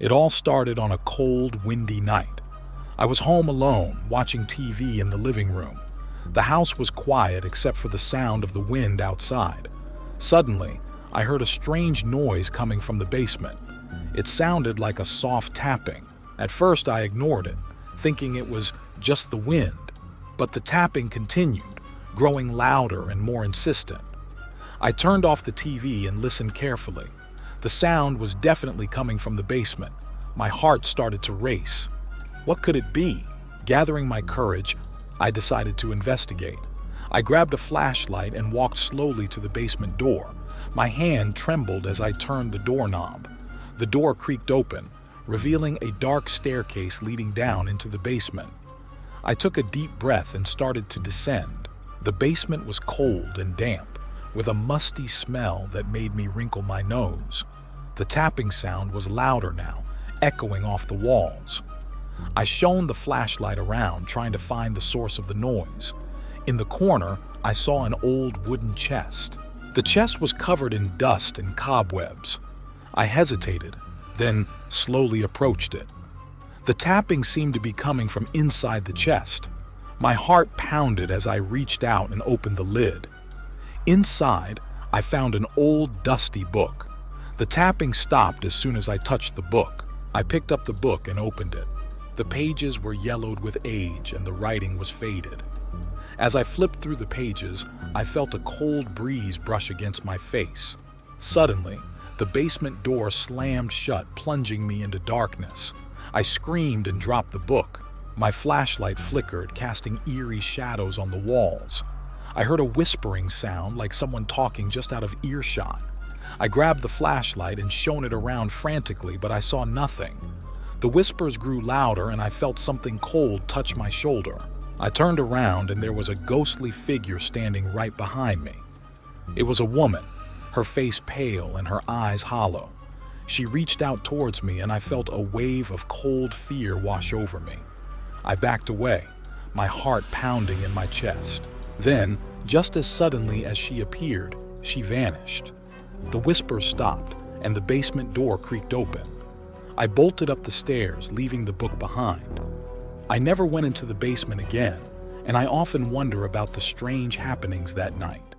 It all started on a cold, windy night. I was home alone, watching TV in the living room. The house was quiet except for the sound of the wind outside. Suddenly, I heard a strange noise coming from the basement. It sounded like a soft tapping. At first, I ignored it, thinking it was just the wind. But the tapping continued, growing louder and more insistent. I turned off the TV and listened carefully. The sound was definitely coming from the basement. My heart started to race. What could it be? Gathering my courage, I decided to investigate. I grabbed a flashlight and walked slowly to the basement door. My hand trembled as I turned the doorknob. The door creaked open, revealing a dark staircase leading down into the basement. I took a deep breath and started to descend. The basement was cold and damp, with a musty smell that made me wrinkle my nose. The tapping sound was louder now, echoing off the walls. I shone the flashlight around, trying to find the source of the noise. In the corner, I saw an old wooden chest. The chest was covered in dust and cobwebs. I hesitated, then slowly approached it. The tapping seemed to be coming from inside the chest. My heart pounded as I reached out and opened the lid. Inside, I found an old, dusty book. The tapping stopped as soon as I touched the book. I picked up the book and opened it. The pages were yellowed with age and the writing was faded. As I flipped through the pages, I felt a cold breeze brush against my face. Suddenly, the basement door slammed shut, plunging me into darkness. I screamed and dropped the book. My flashlight flickered, casting eerie shadows on the walls. I heard a whispering sound like someone talking just out of earshot. I grabbed the flashlight and shone it around frantically, but I saw nothing. The whispers grew louder and I felt something cold touch my shoulder. I turned around and there was a ghostly figure standing right behind me. It was a woman, her face pale and her eyes hollow. She reached out towards me and I felt a wave of cold fear wash over me. I backed away, my heart pounding in my chest. Then, just as suddenly as she appeared, she vanished. The whispers stopped and the basement door creaked open. I bolted up the stairs, leaving the book behind. I never went into the basement again, and I often wonder about the strange happenings that night.